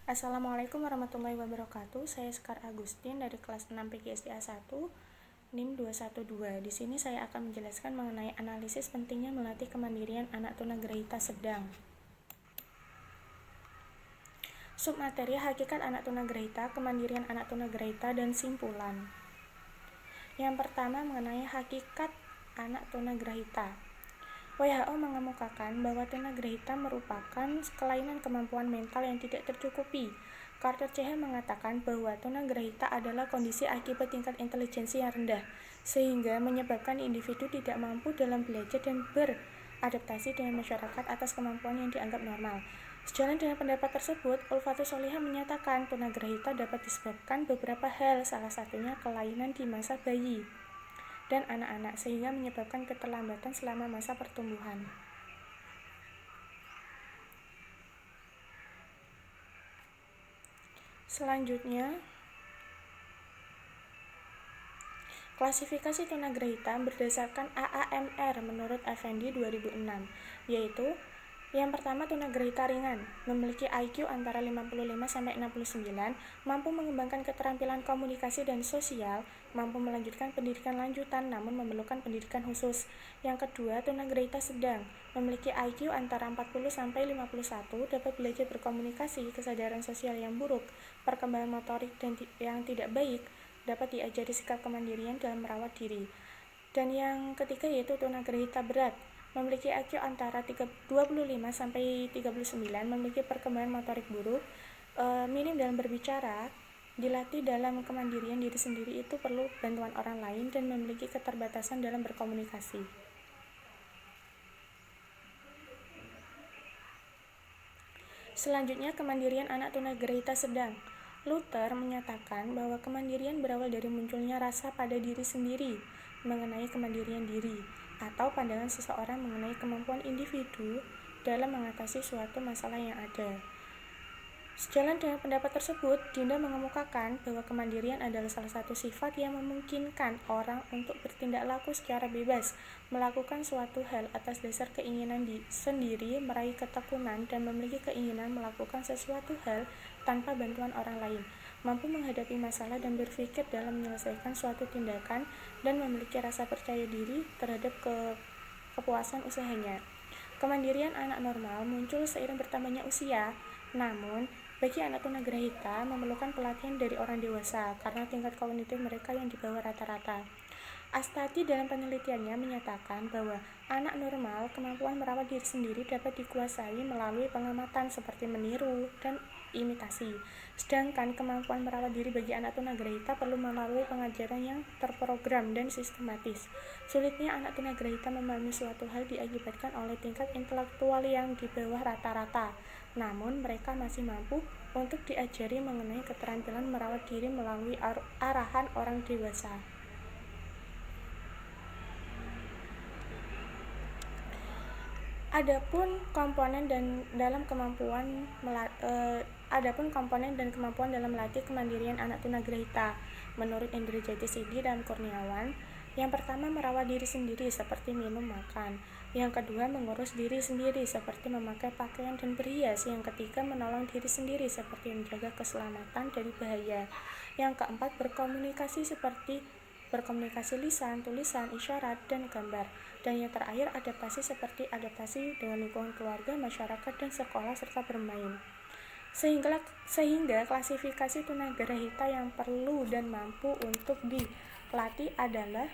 Assalamualaikum warahmatullahi wabarakatuh. Saya Sekar Agustin dari kelas 6 PGSDA 1, NIM 212. Di sini saya akan menjelaskan mengenai analisis pentingnya melatih kemandirian anak tunagrahita sedang. Submateri hakikat anak tunagrahita, kemandirian anak tunagrahita, dan simpulan. Yang pertama mengenai hakikat anak tunagrahita. WHO mengemukakan bahwa tunagrahita merupakan kelainan kemampuan mental yang tidak tercukupi. Carter CH mengatakan bahwa tunagrahita adalah kondisi akibat tingkat intelijensi yang rendah, sehingga menyebabkan individu tidak mampu dalam belajar dan beradaptasi dengan masyarakat atas kemampuan yang dianggap normal. Sejalan dengan pendapat tersebut, Ulfatus Solihah menyatakan tunagrahita dapat disebabkan beberapa hal, salah satunya kelainan di masa bayi dan anak-anak, sehingga menyebabkan keterlambatan selama masa pertumbuhan. Selanjutnya, klasifikasi tunagrahita berdasarkan AAMR menurut Effendi 2006, yaitu yang pertama, tunagrahita ringan, memiliki IQ antara 55-69, mampu mengembangkan keterampilan komunikasi dan sosial, mampu melanjutkan pendidikan lanjutan namun memerlukan pendidikan khusus. Yang kedua, tunagrahita sedang, memiliki IQ antara 40-51, dapat belajar berkomunikasi, kesadaran sosial yang buruk, perkembangan motorik yang tidak baik, dapat diajari sikap kemandirian dalam merawat diri. Dan yang ketiga yaitu tunagrahita berat, memiliki IQ antara 25-39, memiliki perkembangan motorik buruk, minim dalam berbicara, dilatih dalam kemandirian diri sendiri itu perlu bantuan orang lain, dan memiliki keterbatasan dalam berkomunikasi. Selanjutnya, kemandirian anak tunagrahita sedang. Luther menyatakan bahwa kemandirian berawal dari munculnya rasa pada diri sendiri mengenai kemandirian diri, atau pandangan seseorang mengenai kemampuan individu dalam mengatasi suatu masalah yang ada. Sejalan dengan pendapat tersebut, Dinda mengemukakan bahwa kemandirian adalah salah satu sifat yang memungkinkan orang untuk bertindak laku secara bebas, melakukan suatu hal atas dasar keinginan sendiri, meraih ketekunan, dan memiliki keinginan melakukan sesuatu hal tanpa bantuan orang lain, mampu menghadapi masalah dan berpikir dalam menyelesaikan suatu tindakan, dan memiliki rasa percaya diri terhadap kepuasan usahanya. Kemandirian anak normal muncul seiring bertambahnya usia, namun bagi anak tunagrahita memerlukan pelatihan dari orang dewasa karena tingkat kognitif mereka yang di bawah rata-rata. Astati dalam penelitiannya menyatakan bahwa anak normal kemampuan merawat diri sendiri dapat dikuasai melalui pengamatan seperti meniru dan imitasi. Sedangkan kemampuan merawat diri bagi anak tunagrahita perlu melalui pengajaran yang terprogram dan sistematis. Sulitnya anak tunagrahita memahami suatu hal diakibatkan oleh tingkat intelektual yang di bawah rata-rata. Namun mereka masih mampu untuk diajari mengenai keterampilan merawat diri melalui arahan orang dewasa. Adapun komponen dan kemampuan dalam melatih kemandirian anak tunagrahita menurut Indrijati Sidi dan Kurniawan. Yang pertama, merawat diri sendiri seperti minum, makan. Yang kedua, mengurus diri sendiri seperti memakai pakaian dan berhias. Yang ketiga, menolong diri sendiri seperti menjaga keselamatan dari bahaya. Yang keempat, berkomunikasi seperti berkomunikasi lisan, tulisan, isyarat, dan gambar. Dan yang terakhir, adaptasi seperti adaptasi dengan lingkungan keluarga, masyarakat, dan sekolah, serta bermain. Sehingga klasifikasi tunagrahita yang perlu dan mampu untuk dilatih adalah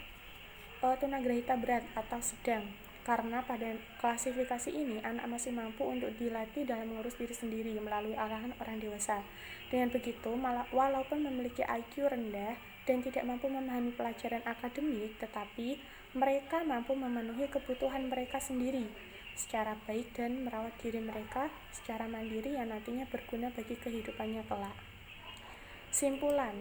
tunagrahita berat atau sedang, karena pada klasifikasi ini anak masih mampu untuk dilatih dalam mengurus diri sendiri melalui arahan orang dewasa. Dengan begitu, walaupun memiliki IQ rendah dan tidak mampu memahami pelajaran akademik, tetapi mereka mampu memenuhi kebutuhan mereka sendiri secara baik dan merawat diri mereka secara mandiri yang nantinya berguna bagi kehidupannya kelak. Simpulan,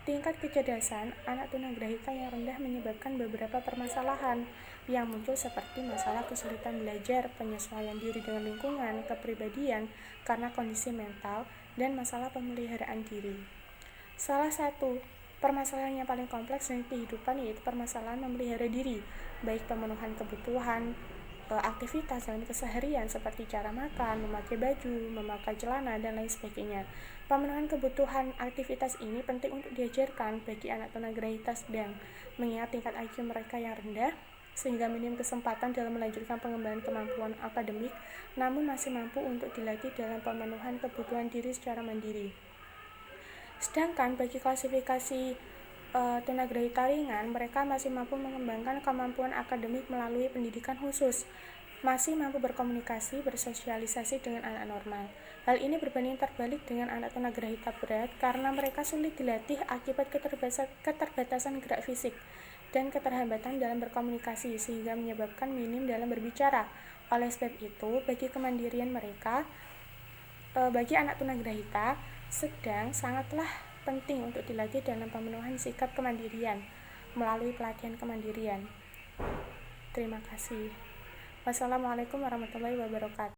tingkat kecerdasan anak tunagrahita yang rendah menyebabkan beberapa permasalahan yang muncul seperti masalah kesulitan belajar, penyesuaian diri dengan lingkungan, kepribadian karena kondisi mental, dan masalah pemeliharaan diri. Salah satu permasalahan yang paling kompleks dalam kehidupan yaitu permasalahan memelihara diri, baik pemenuhan kebutuhan aktivitas dalam keseharian seperti cara makan, memakai baju, memakai celana, dan lain sebagainya. Pemenuhan kebutuhan aktivitas ini penting untuk diajarkan bagi anak tunagrahita sedang, mengingat tingkat IQ mereka yang rendah, sehingga minim kesempatan dalam melanjutkan pengembangan kemampuan akademik, namun masih mampu untuk dilatih dalam pemenuhan kebutuhan diri secara mandiri. Sedangkan bagi klasifikasi tunagrahita ringan, mereka masih mampu mengembangkan kemampuan akademik melalui pendidikan khusus, masih mampu berkomunikasi, bersosialisasi dengan anak normal. Hal ini berbanding terbalik dengan anak tunagrahita berat karena mereka sulit dilatih akibat keterbatasan gerak fisik dan keterhambatan dalam berkomunikasi sehingga menyebabkan minim dalam berbicara. Oleh sebab itu, bagi anak tunagrahita sedang sangatlah penting untuk dilatih dalam pemenuhan sikap kemandirian melalui pelatihan kemandirian. Terima kasih. Wassalamualaikum warahmatullahi wabarakatuh.